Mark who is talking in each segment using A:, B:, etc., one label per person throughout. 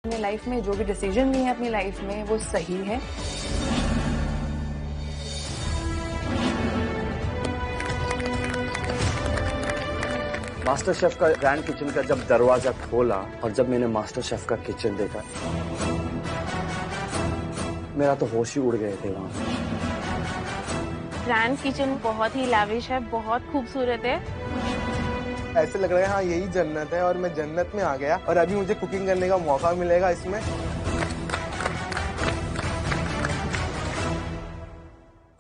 A: अपनी लाइफ में जो भी डिसीजन लिए हैं अपनी लाइफ में वो सही है।
B: मास्टर शेफ का ग्रैंड किचन का जब दरवाजा खोला और जब मैंने मास्टर शेफ का किचन देखा, मेरा तो होश ही उड़ गए थे वहां।
C: ग्रैंड किचन बहुत ही लैविश है, बहुत खूबसूरत है।
D: ऐसे लग रहा है हाँ यही जन्नत है और मैं जन्नत में आ गया और अभी मुझे कुकिंग करने का मौका मिलेगा इसमें।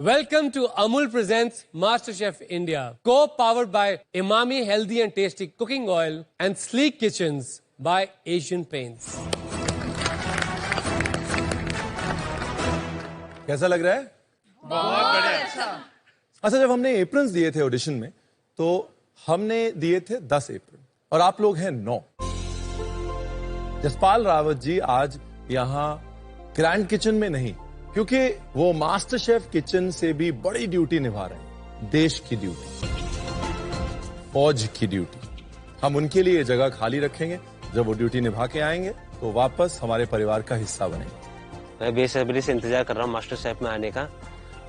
E: Welcome to Amul presents MasterChef India, co-powered by Imami Healthy and Tasty Cooking Oil and Sleek Kitchens by Asian Paints.
F: कैसा लग रहा है? बहुत बढ़िया। अच्छा, जब हमने एप्रन्स दिए थे ऑडिशन में तो हमने दिए थे 10 एप्रन और आप लोग हैं 9। जसपाल रावत जी आज यहाँ ग्रैंड किचन में नहीं, क्योंकि वो मास्टर शेफ किचन से भी बड़ी ड्यूटी निभा रहे हैं, देश की ड्यूटी, फौज की ड्यूटी। हम उनके लिए जगह खाली रखेंगे, जब वो ड्यूटी निभा के आएंगे तो वापस हमारे परिवार का हिस्सा बनेंगे।
G: मैं बेसब्री से इंतजार कर रहा हूँ मास्टर शेफ में आने का,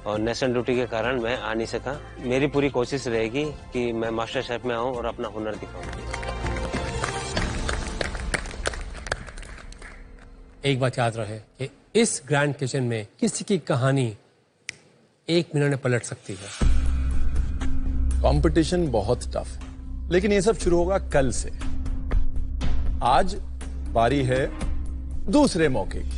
G: और नेशनल ड्यूटी के कारण मैं आ नहीं सका। मेरी पूरी कोशिश रहेगी कि मैं मास्टर शेफ में आऊं और अपना हुनर दिखाऊं।
E: एक बात याद रहे कि इस ग्रैंड किचन में किसी की कहानी 1 मिनट में पलट सकती है।
F: कंपटीशन बहुत टफ है, लेकिन ये सब शुरू होगा कल से। आज बारी है दूसरे मौके की।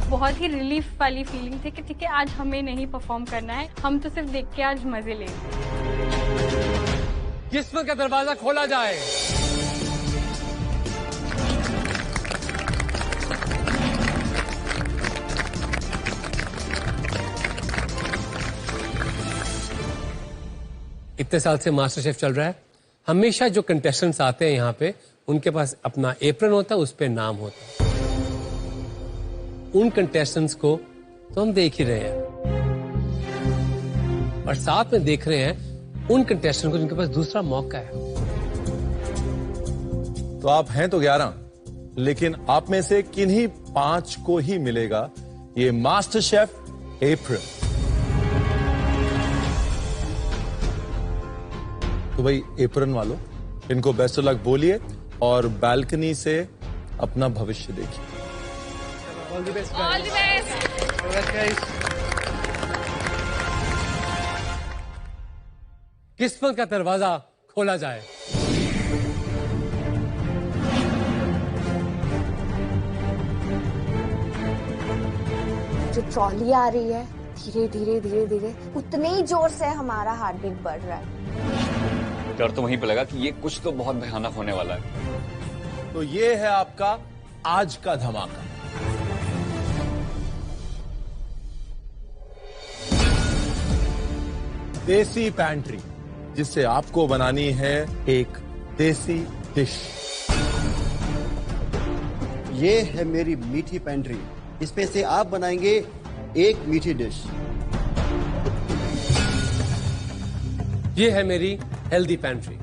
C: बहुत ही रिलीफ वाली फीलिंग थी कि ठीक है आज हमें नहीं परफॉर्म करना है, हम तो सिर्फ देख के आज मजे लेंगे।
E: किस्मत का दरवाजा खोला जाए। इतने साल से मास्टर शेफ चल रहा है, हमेशा जो कंटेस्टेंट्स आते हैं यहाँ पे उनके पास अपना एप्रन होता है, उस पे नाम होता है। उन कंटेस्टेंट्स को तो हम देख ही रहे हैं और साथ में देख रहे हैं उन कंटेस्टेंट को जिनके पास दूसरा मौका है।
F: तो आप हैं तो 11, लेकिन आप में से किन्हीं 5 को ही मिलेगा ये मास्टर शेफ एप्रन। तो भाई एप्रन वालों, इनको बेस्ट ऑफ लक बोलिए और बालकनी से अपना भविष्य देखिए।
C: All the best.
E: किस्मत का दरवाजा खोला जाए।
H: जो ट्रॉली आ रही है धीरे धीरे धीरे धीरे, उतने ही जोर से हमारा हार्ट बीट बढ़ रहा है।
I: डर तो वहीं पे लगा कि ये कुछ तो बहुत भयानक होने वाला है।
F: तो ये है आपका आज का धमाका। देसी पैंट्री, जिससे आपको बनानी है एक देसी डिश।
J: ये है मेरी मीठी पैंट्री, इसमें से आप बनाएंगे एक मीठी डिश।
E: ये है मेरी हेल्दी पैंट्री,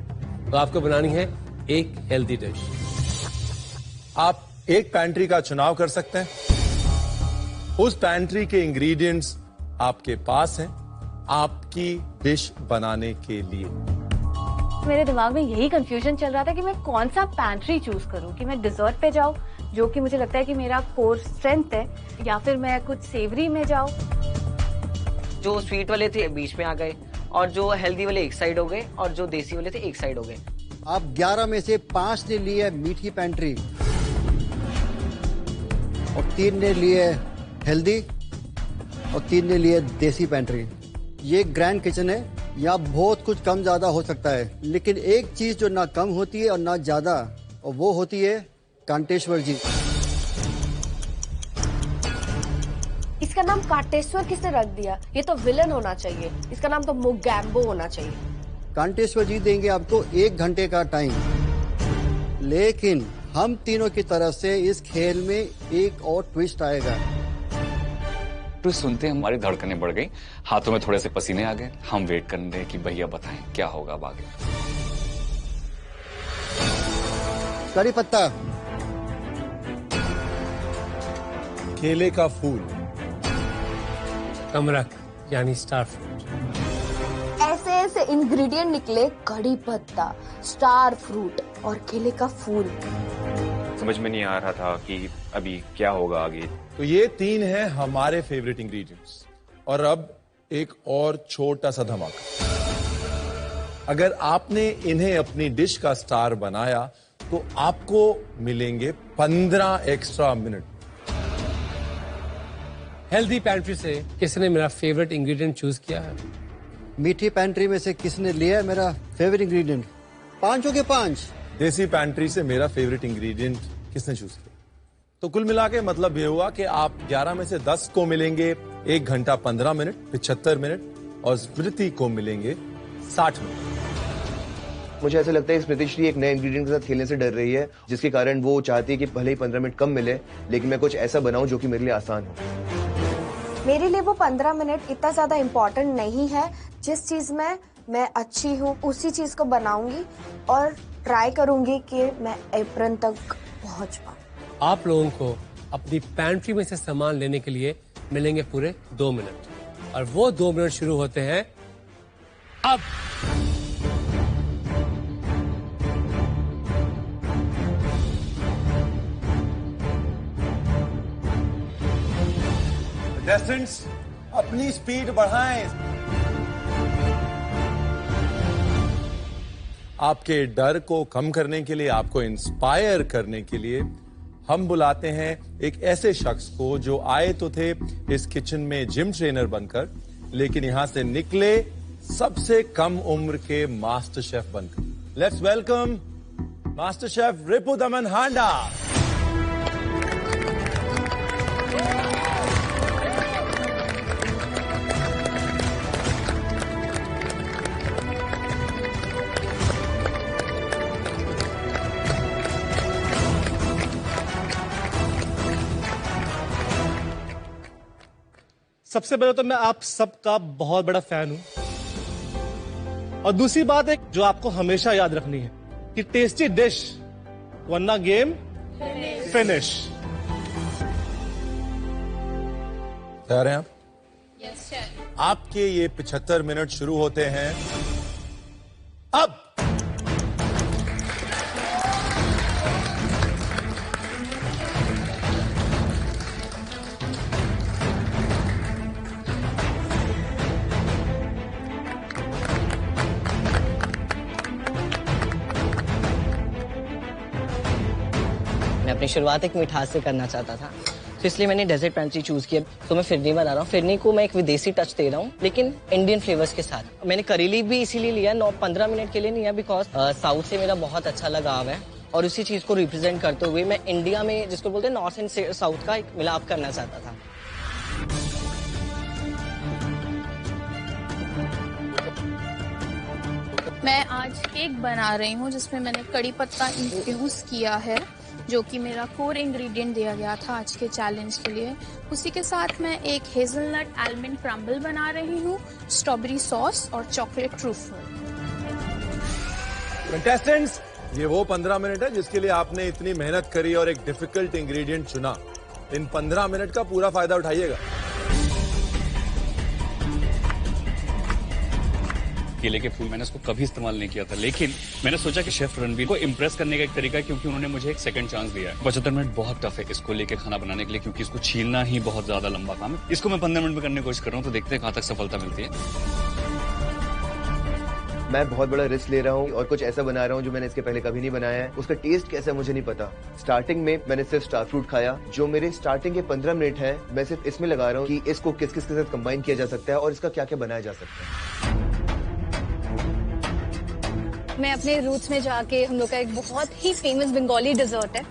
E: तो आपको बनानी है एक हेल्दी डिश।
F: आप एक पैंट्री का चुनाव कर सकते हैं। उस पैंट्री के इंग्रेडिएंट्स आपके पास हैं आपकी डिश बनाने के लिए।
C: मेरे दिमाग में यही कंफ्यूजन चल रहा था कि मैं कौन सा पैंट्री चूज करूं, कि मैं डिजर्ट पे जाऊं जो कि मुझे लगता है कि मेरा कोर स्ट्रेंथ है, या फिर मैं कुछ सेवरी में जाऊं।
K: जो स्वीट वाले थे बीच में आ गए और जो हेल्दी वाले एक साइड हो गए और जो देसी वाले थे एक साइड हो गए।
J: आप 11 में से 5 ने लिए मीठी पैंट्री और 3 ने लिए हेल्दी और 3 ने लिए देसी पैंट्री। ये ग्रैंड किचन है, यहाँ बहुत कुछ कम ज्यादा हो सकता है, लेकिन एक चीज जो ना कम होती है और ना ज्यादा, और वो होती है कांटेश्वर जी।
H: इसका नाम कांटेश्वर किसने रख दिया? ये तो विलन होना चाहिए, इसका नाम तो मोगैम्बो होना चाहिए।
J: कांटेश्वर जी देंगे आपको 1 घंटे का टाइम, लेकिन हम तीनों की तरफ से इस खेल में एक और ट्विस्ट आएगा।
I: तो सुनते हमारी धड़कनें बढ़ गई, हाथों में थोड़े से पसीने आ गए। हम वेट कर रहे हैं कि भैया बताएं क्या होगा अब आगे।
J: कड़ी पत्ता,
F: केले का फूल,
E: कमरख यानी स्टार फ्रूट,
H: ऐसे ऐसे इंग्रेडिएंट निकले, कड़ी पत्ता, स्टार फ्रूट और केले का फूल।
I: समझ में नहीं आ रहा था कि अभी क्या होगा आगे।
F: तो ये 3 हैं हमारे फेवरेट इंग्रेडिएंट्स। और अब एक और छोटा सा धमाका। अगर आपने इन्हें अपनी डिश का स्टार बनाया तो आपको मिलेंगे 15 एक्स्ट्रा मिनट।
E: हेल्दी पैंट्री से किसने मेरा फेवरेट इंग्रेडिएंट चूज किया है?
J: मीठी पैंट्री में से किसने लिया है मेरा फेवरेट इंग्रेडिएंट? 5 हो गए 5।
F: देसी पैंट्री से मेरा फेवरेट इंग्रेडिएंट किसने चूज किया? तो कुल मिला के मतलब ये हुआ कि आप 11 में से 10 को मिलेंगे 1 घंटा 15 मिनट, 75 मिनट, और स्मृति को मिलेंगे 60 मिनट।
L: मुझे ऐसा लगता है स्मृति श्री एक नए इंग्रेडिएंट के साथ खेलने से डर रही है, जिसके कारण वो चाहती है कि भले ही 15 मिनट कम मिले, लेकिन मैं कुछ ऐसा बनाऊं जो कि मेरे लिए आसान हो।
H: मेरे लिए वो 15 मिनट इतना ज्यादा इम्पोर्टेंट नहीं है। जिस चीज में मैं अच्छी हूँ उसी चीज को बनाऊंगी और ट्राई करूंगी कि मैं एप्रन तक पहुंच पाऊं।
E: आप लोगों को अपनी पैंट्री में से सामान लेने के लिए मिलेंगे पूरे 2 मिनट, और वो 2 मिनट शुरू होते हैं अब।
F: कंटेस्टेंट्स अपनी स्पीड बढ़ाएं। आपके डर को कम करने के लिए, आपको इंस्पायर करने के लिए हम बुलाते हैं एक ऐसे शख्स को जो आए तो थे इस किचन में जिम ट्रेनर बनकर, लेकिन यहां से निकले सबसे कम उम्र के मास्टर शेफ बनकर। Let's welcome master chef Ripudaman Handa.
M: सबसे पहले तो मैं आप सबका बहुत बड़ा फैन हूं, और दूसरी बात है जो आपको हमेशा याद रखनी है कि टेस्टी डिश वरना गेम फिनिश।
F: तैयार हैं आप? Yes sir. आपके ये 75 मिनट शुरू होते हैं अब।
K: अपनी शुरुआत एक मिठास से करना चाहता था, तो इसलिए मैंने डेजर्ट पैंट्री चूज किया। तो मैं फिरनी बना रहा हूँ। फिरनी को मैं एक विदेशी टच दे रहा हूँ, लेकिन इंडियन फ्लेवर्स के साथ। मैंने करी लीफ भी इसीलिए लिया, 15 मिनट के लिए नहीं है, बिकॉज साउथ से मेरा बहुत अच्छा लगाव है, और उसी चीज को रिप्रेजेंट करते हुए मैं इंडिया में जिसको बोलते हैं नॉर्थ एंड साउथ का एक मिलाप करना चाहता था।
N: मैं आज केक बना रही हूँ जिसमें मैंने कड़ी पत्ता इंफ्यूज किया है, जो कि मेरा कोर इंग्रेडिएंट दिया गया था आज के चैलेंज के लिए। उसी के साथ मैं एक हेजलनट आलमंड क्रम्बल बना रही हूँ, स्ट्रॉबेरी सॉस और चॉकलेट ट्रूफल।
F: कंटेस्टेंट्स, ये वो 15 मिनट है जिसके लिए आपने इतनी मेहनत करी और एक डिफिकल्ट इंग्रेडिएंट चुना। इन 15 मिनट का पूरा फायदा उठाइएगा।
I: केले के फूल मैंने इसको कभी इस्तेमाल नहीं किया था, लेकिन मैंने सोचा कि शेफ रणवीर को इम्प्रेस करने का एक तरीका है, क्योंकि उन्होंने मुझे एक सेकंड चांस दिया है। 75 मिनट बहुत टफ है इसको लेके खाना बनाने के लिए, क्योंकि इसको छीलना ही बहुत ज्यादा लंबा काम है। इसको मैं 15 मिनट में करने की कोशिश कर रहा हूँ, तो देखते हैं कहाँ तक सफलता मिलती है।
L: मैं बहुत बड़ा रिस्क ले रहा हूँ और कुछ ऐसा बना रहा हूँ जो मैंने इसके पहले कभी नहीं बनाया है। उसका टेस्ट कैसा है मुझे नहीं पता। स्टार्टिंग में मैंने सिर्फ स्टार फ्रूट खाया। जो मेरे स्टार्टिंग के 15 मिनट है, मैं सिर्फ इसमें लगा रहा हूँ कि इसको किस किस के साथ कंबाइन किया जा सकता है और इसका क्या क्या बनाया जा सकता है।
C: मैं अपने रूट्स में जाके, हम लोग का एक बहुत ही फेमस बंगाली डिजर्ट है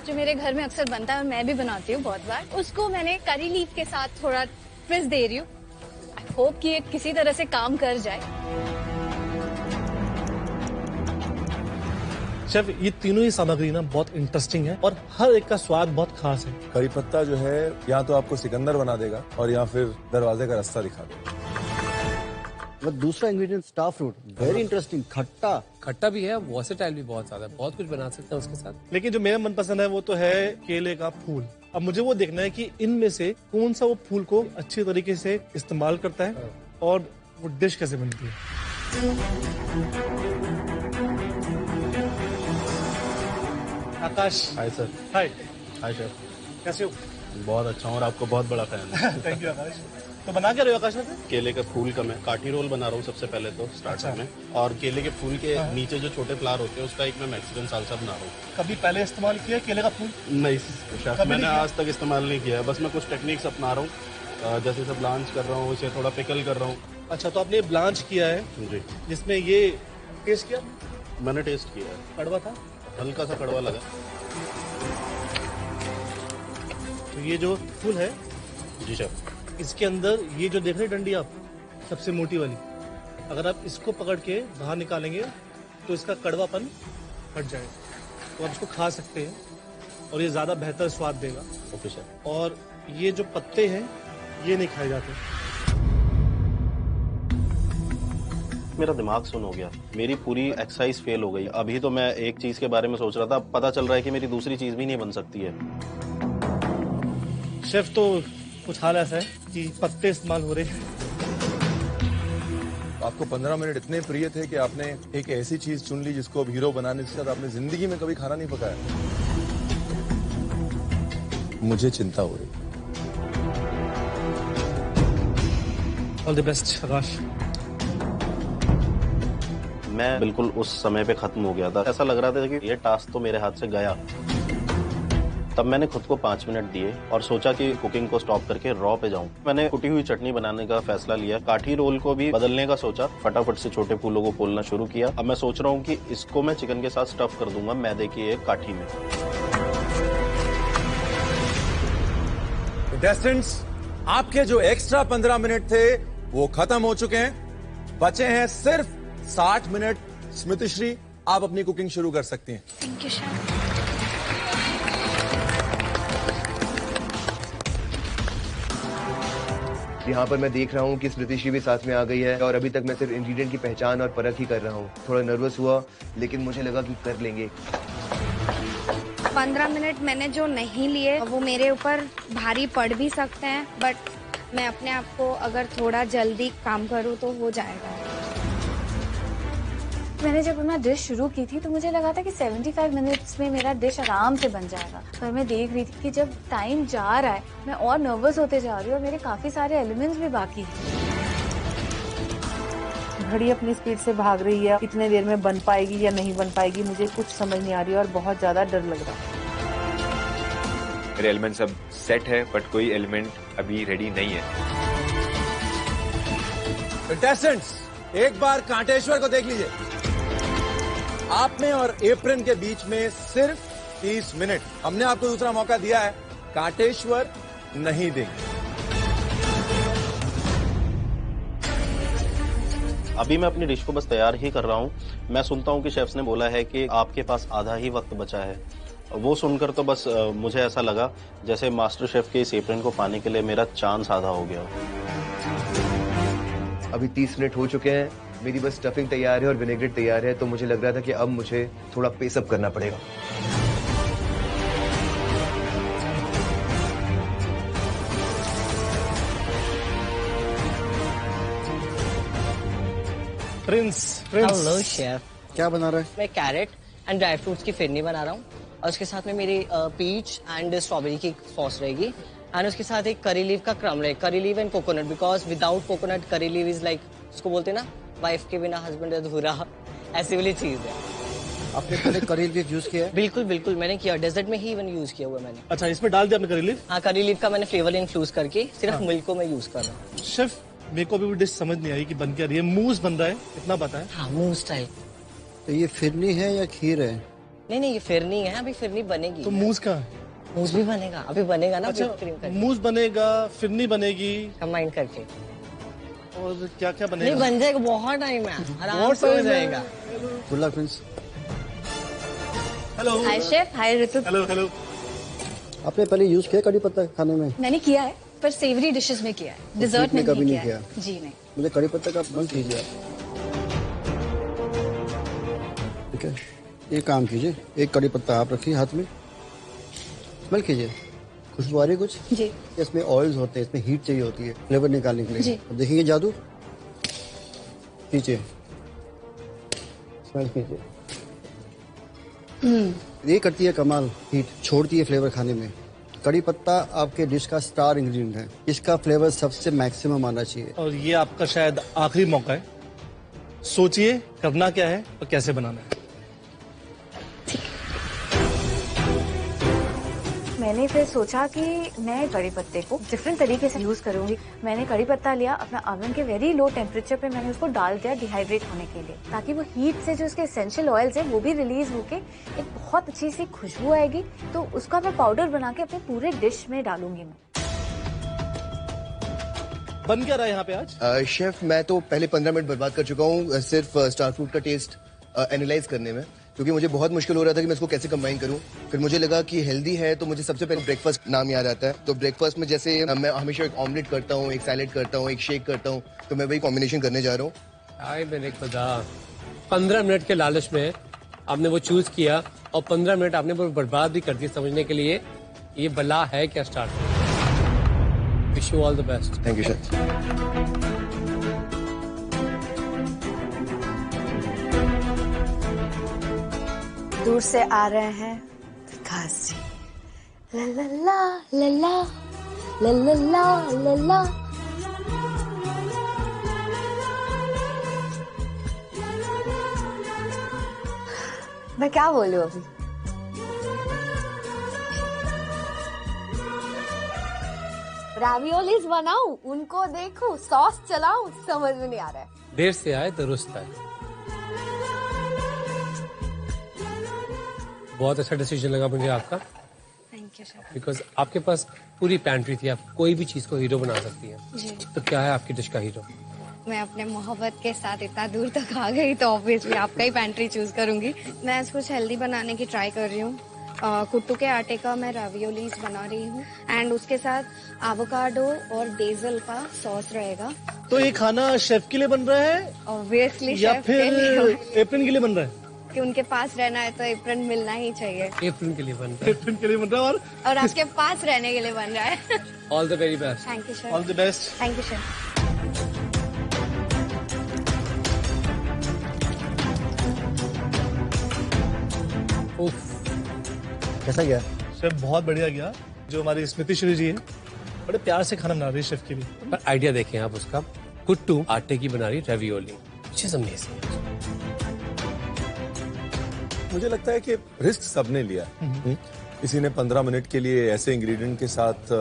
C: जो मेरे घर में अक्सर बनता है और मैं भी बनाती हूँ बहुत बार। उसको मैंने करी लीफ के साथ थोड़ा ट्विस्ट दे रही हूँ। आई होप कि ये किसी तरह से काम कर जाए।
M: शेफ, ये तीनों ही सामग्री ना बहुत इंटरेस्टिंग है और हर एक का स्वाद बहुत खास है।
F: करी पत्ता जो है या तो आपको सिकंदर बना देगा और या फिर दरवाजे का रास्ता दिखा देगा।
J: और दूसरा ingredient star fruit, very interesting. खट्टा
E: भी है, वर्सेटाइल भी बहुत ज्यादा, बहुत कुछ बना सकते हैं उसके साथ।
M: लेकिन जो मेरा मनपसंद है वो तो है केले का फूल। अब मुझे वो देखना है कि इनमें से कौन सा वो फूल को अच्छी तरीके से इस्तेमाल करता है और वो डिश कैसे बनती है। Akash.
O: Hi sir.
M: Hi.
O: Hi chef.
M: कैसे हो?
O: बहुत अच्छा हूँ और आपको बहुत बड़ा फैन है।
M: थैंक यू आकाश। तो बना क्या रहे हो आकाश में?
O: केले का फूल का मैं काठी रोल बना रहा हूँ सबसे पहले तो स्टार्टर में, और केले के फूल के नीचे जो छोटे फ्लावर होते हैं उसका एक मैं मैक्सिकन सालसा बना रहा हूँ।
M: कभी पहले इस्तेमाल किया केले का फूल?
O: नहीं शेफ, मैंने आज तक इस्तेमाल नहीं किया, बस मैं कुछ टेक्निक्स अपना रहा हूँ, जैसे से ब्लांच कर रहा हूँ, इसे थोड़ा पिकल कर रहा हूँ।
M: अच्छा, तो आपने ब्लांच किया है
O: जी,
M: जिसमें ये टेस्ट किया?
O: मैंने टेस्ट किया है।
M: कड़वा था?
O: हल्का सा कड़वा लगा।
M: तो ये जो फूल है
O: जी शेफ,
M: इसके अंदर ये जो देख रहे हैं डंडी आप, सबसे मोटी वाली, अगर आप इसको पकड़ के बाहर निकालेंगे तो इसका कड़वापन हट जाएगा, तो आप इसको खा सकते हैं और ये ज्यादा बेहतर स्वाद देगा।
O: Okay chef.
M: और ये जो पत्ते हैं ये नहीं खाए जाते।
O: मेरा दिमाग सुन हो गया, मेरी पूरी एक्सरसाइज फेल हो गई। अभी तो मैं एक चीज के बारे में सोच रहा था, पता चल रहा है कि मेरी दूसरी चीज भी नहीं बन सकती है।
M: शेफ, तो कुछ हाल ऐसा है कि पत्ते इस्तेमाल हो रहे हैं।
F: आपको 15 मिनट इतने प्रिय थे कि आपने एक ऐसी चीज चुन ली जिसको अब हीरो बनाने के साथ आपने जिंदगी में कभी खाना नहीं पकाया। मुझे चिंता हो रही।
M: ऑल द बेस्ट आकाश।
O: मैं बिल्कुल उस समय पे खत्म हो गया था, ऐसा लग रहा था कि ये टास्क तो मेरे हाथ से गया। तब मैंने खुद को 5 मिनट दिए और सोचा कि कुकिंग को स्टॉप करके रॉ पे जाऊं। मैंने कुटी हुई चटनी बनाने का फैसला लिया, काठी रोल को भी बदलने का सोचा, फटाफट से छोटे फूलों को खोलना शुरू किया। अब मैं सोच रहा हूं कि इसको मैं चिकन के साथ स्टफ कर दूंगा मैदे की एक काठी में।
F: कंटेस्टेंट्स, आपके जो एक्स्ट्रा 15 मिनट थे वो खत्म हो चुके हैं, बचे हैं सिर्फ 60 मिनट। स्मृतिश्री, आप अपनी कुकिंग शुरू कर सकती हैं।
N: Thank you chef.
L: यहाँ पर मैं देख रहा हूँ कि स्मृतिश्री भी साथ में आ गई है और अभी तक मैं सिर्फ इंग्रेडिएंट की पहचान और परख ही कर रहा हूँ। थोड़ा नर्वस हुआ लेकिन मुझे लगा कि कर लेंगे।
H: 15 मिनट मैंने जो नहीं लिए वो मेरे ऊपर भारी पड़ भी सकते हैं, बट मैं अपने आप को अगर थोड़ा जल्दी काम करूँ तो हो जाएगा।
A: मैंने जब अपना डिश शुरू की थी तो मुझे लगा था कि 75 मिनट्स में मेरा डिश आराम से बन जाएगा, पर मैं देख रही थी कि जब टाइम जा रहा है मैं और नर्वस होते जा रही हूँ और मेरे काफी सारे एलिमेंट्स भी बाकी हैं।
P: घड़ी अपनी स्पीड से भाग रही है, कितने देर में बन पाएगी या नहीं बन पाएगी मुझे कुछ समझ नहीं आ रही है और बहुत ज्यादा डर लग रहा है।
Q: मेरे एलिमेंट्स अब सेट है बट कोई एलिमेंट अभी रेडी नहीं है।
F: कंटेस्टेंट्स, एक बार कांटेश्वर को देख लीजिए। आप में और एप्रन के बीच में सिर्फ 30 मिनट। हमने आपको दूसरा मौका दिया है, कांटेश्वर नहीं देंगे।
O: अभी मैं अपनी डिश को बस तैयार ही कर रहा हूँ। मैं सुनता हूँ कि शेफ्स ने बोला है कि आपके पास आधा ही वक्त बचा है। वो सुनकर तो बस मुझे ऐसा लगा जैसे मास्टर शेफ के इस एप्रन को पाने के लिए मेरा चांस आधा हो गया।
L: अभी 30 मिनट हो चुके हैं, मेरी बस स्टफिंग तैयार है और विनेग्रेट तैयार है, तो मुझे लग रहा था कि अब मुझे थोड़ा पेसअप करना पड़ेगा।
M: प्रिंस।
K: Hello chef.
J: क्या बना रहा है?
K: मैं कैरेट एंड ड्राई फ्रूट्स की फिरनी बना रहा हूँ और उसके साथ में मेरी पीच एंड स्ट्रॉबेरी की सॉस रहेगी एंड उसके साथ एक करी लीव का क्रम रहेगा, करी leave and coconut, because without coconut curry leave is like, उसको बोलते हैं ना वाइफ के बिना हस्बैंड अधूरा, ऐसी वाली चीज है।
J: आपने पहले करी लीफ यूज किया है?
K: बिल्कुल बिल्कुल, मैंने किया, डेजर्ट में ही इवन यूज किया हुआ मैंने।
M: अच्छा, इसमें डाल दिया आपने करी लीफ?
K: हाँ, करी लीफ का मैंने फ्लेवर इन्फ्यूज करके सिर्फ मिल्क को मैं यूज कर रहा हूँ।
M: शेफ, मेरे को अभी डिश समझ नहीं आई कि बन क्या रही है। मूस बन रहा है, इतना पता है।
K: हाँ, मूस स्टाइल।
J: तो ये फिरनी है या खीर है?
K: नहीं नहीं, ये फिरनी है, अभी फिरनी बनेगी।
M: तो मूस कहाँ है?
K: मूस भी बनेगा, अभी बनेगा ना।
M: अच्छा, मूस बनेगा, फिरनी बनेगी,
K: कंबाइन करके।
M: और क्या क्या बनेगा?
K: नहीं, बन जाएगा, बहुत टाइम है, आराम से हो जाएगा।
J: Good luck friends.
M: Hello.
C: Hi chef. Hi Ritu.
M: Hello hello.
J: आपने पहले यूज किया कड़ी पत्ता खाने में?
C: मैंने किया है, पर सेवरी डिशेस में किया है, डिजर्ट में
J: कभी
C: नहीं
J: किया
C: है। जी नहीं।
J: मुझे कड़ी पत्ता का बंद कीजिए आप। ठीक है, एक काम कीजिए, एक कड़ी पत्ता आप रखिए हाथ में, स्मेल कीजिए, खुशबू आ रही है कुछ?
C: जी।
J: इसमें ऑयल्स होते हैं, इसमें हीट चाहिए होती है फ्लेवर निकालने के लिए।
C: जी।
J: अब देखेंगे जादू, नीचे स्मेल कीजिए। ये करती है कमाल, हीट छोड़ती है फ्लेवर खाने में। कड़ी पत्ता आपके डिश का स्टार इंग्रेडिएंट है, इसका फ्लेवर सबसे मैक्सिमम आना चाहिए।
M: और ये आपका शायद आखिरी मौका है, सोचिए करना क्या है और कैसे बनाना है।
A: मैंने फिर सोचा कि मैं कड़ी पत्ते को डिफरेंट तरीके से यूज करूंगी। मैंने कड़ी पत्ता लिया, अपना ओवन के वेरी लो टेम्परेचर पे मैंने उसको डाल दिया डिहाइड्रेट होने के लिए, ताकि वो हीट से जो उसके एसेंशियल ऑयल्स है वो भी रिलीज होके एक बहुत अच्छी सी खुशबू आएगी। तो उसका मैं पाउडर बना के अपने पूरे डिश में डालूंगी मैं।
M: बन क्या रहा है यहाँ पे आज?
L: शेफ मैं तो पहले 15 मिनट बर्बाद कर चुका हूँ सिर्फ स्टार फ्रूट का टेस्ट एनालाइज करने में, क्योंकि मुझे बहुत मुश्किल हो रहा था कि मैं इसको कैसे कंबाइन करूं। फिर मुझे लगा कि हेल्दी है तो मुझे सबसे पहले ब्रेकफास्ट नाम याद आता है। तो ब्रेकफास्ट में जैसे मैं हमेशा एक ऑमलेट करता हूं, एक सैलेड करता हूं, एक शेक करता हूं, तो मैं वही कॉम्बिनेशन करने जा रहा हूं।
E: हाय मैंने खुदा, 15 मिनट के लालच में आपने वो चूज किया और 15 मिनट आपने वो बर्बाद भी कर दी समझने के लिए ये बला है क्या start. Wish you all the best.
L: Thank you chef.
H: दूर से आ रहे हैं विकास जी। ला ला ला ला ला ला ला ला ला ला। मैं क्या बोलूं अभी? रावियोलीज बनाऊं, उनको देखूं, सॉस चलाऊं, समझ में नहीं आ रहा है।
E: देर से आए दुरुस्त आए। बहुत अच्छा डिसीजन लगा मुझे आपका,
C: थैंक यू शेफ।
E: बिकॉज आपके पास पूरी पैंट्री थी, आप कोई भी चीज को हीरो बना सकती हैं।
C: जी।
E: तो क्या है आपकी डिश का हीरो?
C: मैं अपने मोहब्बत के साथ इतना दूर तक आ गई तो ऑब्वियसली आपका ही पैंट्री चूज करूंगी। मैं कुछ हेल्दी बनाने की ट्राई कर रही हूँ। कुट्टू के आटे का मैं रावियोलीज बना रही हूँ एंड उसके साथ एवोकाडो और बेसल का सॉस रहेगा।
M: तो ये खाना शेफ के लिए बन रहा है
C: ऑब्वियसली
M: या
C: शेफ
M: फिर
C: के लिए
M: एप्रन के लिए बन रहा है?
C: कि उनके पास रहना है तो एप्रन मिलना ही चाहिए।
E: एप्रन के लिए बन रहा है।
M: एप्रन के लिए बन रहा है
C: और आपके पास रहने के लिए बन रहा है।
E: All the very best.
C: Thank you chef.
M: All the best.
C: Thank you chef.
J: कैसा गया?
M: शेफ बहुत बढ़िया गया। जो हमारी स्मृति श्री जी है बड़े प्यार से खाना बना रही है शेफ के लिए।
E: पर आइडिया देखें आप उसका, कुट्टू आटे की बना रही रेवियोली,
F: मुझे लगता है कि रिस्क सबने लिया। किसी ने 15 मिनट के लिए ऐसे इंग्रेडिएंट के साथ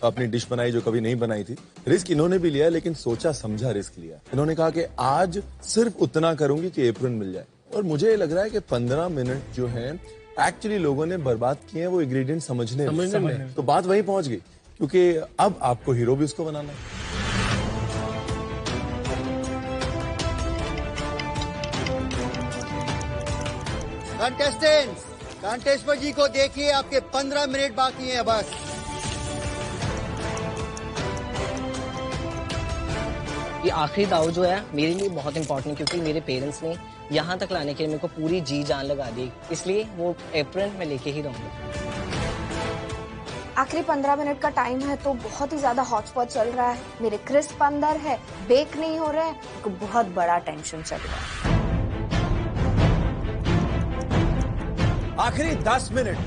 F: अपनी डिश बनाई जो कभी नहीं बनाई थी। रिस्क इन्होंने भी लिया, लेकिन सोचा समझा रिस्क लिया। इन्होंने कहा कि आज सिर्फ उतना करूंगी कि एप्रन मिल जाए। और मुझे लग रहा है कि 15 मिनट जो है एक्चुअली लोगों ने बर्बाद किए हैं वो इंग्रेडिएंट समझने में। तो बात वहीं पहुंच गई, क्योंकि अब आपको हीरो भी उसको बनाना है।
J: कंटेस्टेंट्स, कंटेस्टेंट जी को देखिए, आपके 15 मिनट बाकी हैं बस।
K: ये आखिरी दाव जो है मेरे लिए बहुत इंपॉर्टेंट, क्योंकि मेरे पेरेंट्स ने यहाँ तक लाने के लिए मेरे को पूरी जी जान लगा दी, इसलिए वो एप्रन में लेके ही रहूंगा।
H: आखिरी 15 मिनट का टाइम है तो बहुत ही ज्यादा हॉटस्पॉट चल रहा है। मेरे क्रिस्प अंदर है, बेक नहीं हो रहा है, तो बहुत बड़ा टेंशन चल रहा है।
F: आखिरी 10 मिनट।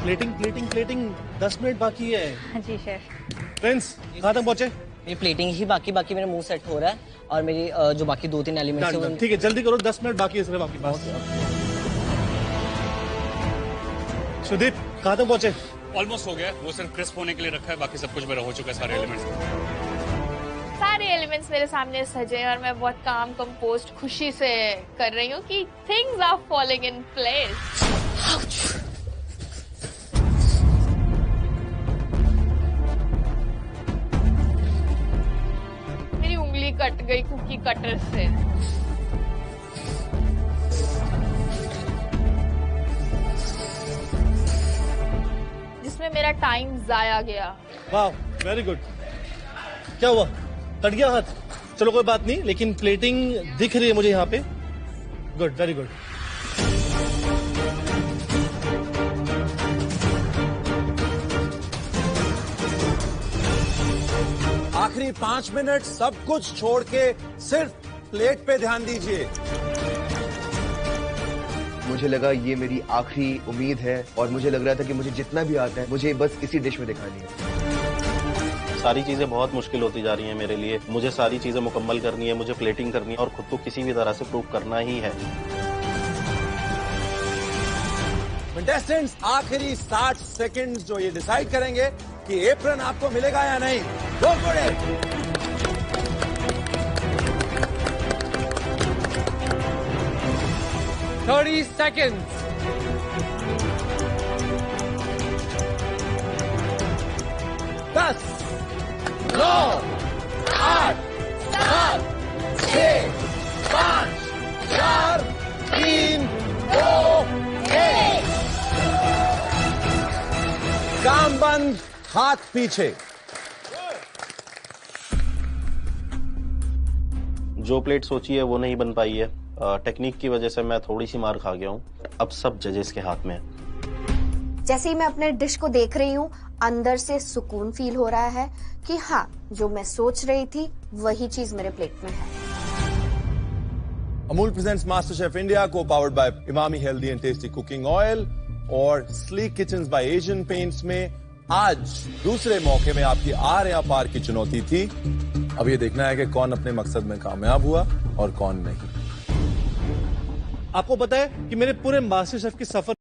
M: प्लेटिंग 10 मिनट बाकी है।
C: हाँ जी शेफ।
M: फ्रेंड्स कहाँ तक पहुंचे?
K: मेरी प्लेटिंग ही बाकी मेरा मुंह सेट हो रहा है और मेरी जो बाकी 2-3 एलिमेंट्स हैं।
M: ठीक है, जल्दी करो, 10 मिनट बाकी है सिर्फ आपके पास। सुदीप कहाँ तक पहुंचे?
I: ऑलमोस्ट हो गया, वो सिर्फ क्रिस्प होने के लिए रखा है, बाकी सब कुछ मेरा हो चुका है।
N: सारे एलिमेंट्स मेरे सामने सजे और मैं बहुत काम कंपोस्ट खुशी से कर रही हूँ कि things are falling in place. मेरी उंगली कट गई कुकी कटर से। जिसमें मेरा टाइम जाया गया।
M: वाह, वेरी गुड। क्या हुआ? कट गया हाथ? चलो कोई बात नहीं, लेकिन प्लेटिंग दिख रही है मुझे यहाँ पे। Good, very good.
F: आखिरी 5 मिनट सब कुछ छोड़ के सिर्फ प्लेट पे ध्यान दीजिए।
L: मुझे लगा ये मेरी आखिरी उम्मीद है और मुझे लग रहा था कि मुझे जितना भी आता है मुझे बस इसी डिश में दिखानी है।
O: सारी चीजें बहुत मुश्किल होती जा रही हैं मेरे लिए। मुझे सारी चीजें मुकम्मल करनी है, मुझे प्लेटिंग करनी है और खुद को किसी भी तरह से प्रूव करना ही है।
F: कंटेस्टेंट्स, आखिरी 60 सेकंड्स जो ये डिसाइड करेंगे कि एप्रन आपको मिलेगा या नहीं। Go for it.
E: Thirty seconds.
F: 10, 9, 8, 7, 6, 5, 4, 3, 2, 1। काम बंद, हाथ पीछे।
O: जो प्लेट सोची है वो नहीं बन पाई है। टेक्निक की वजह से मैं थोड़ी सी मार खा गया हूँ। अब सब जजेस के हाथ में है।
H: जैसे ही मैं अपने डिश को देख रही हूँ, अंदर से सुकून फील हो रहा है कि हाँ, जो मैं सोच रही थी वही चीज मेरे प्लेट में है।
F: Amul presents master chef India को powered by Emami healthy and tasty cooking oil और sleek kitchens by Asian Paints में आज दूसरे मौके में आपकी आर पार की चुनौती थी। अब ये देखना है कि कौन अपने मकसद में कामयाब हुआ और कौन नहीं।
M: आपको पता है कि मेरे पूरे मास्टर शेफ के सफर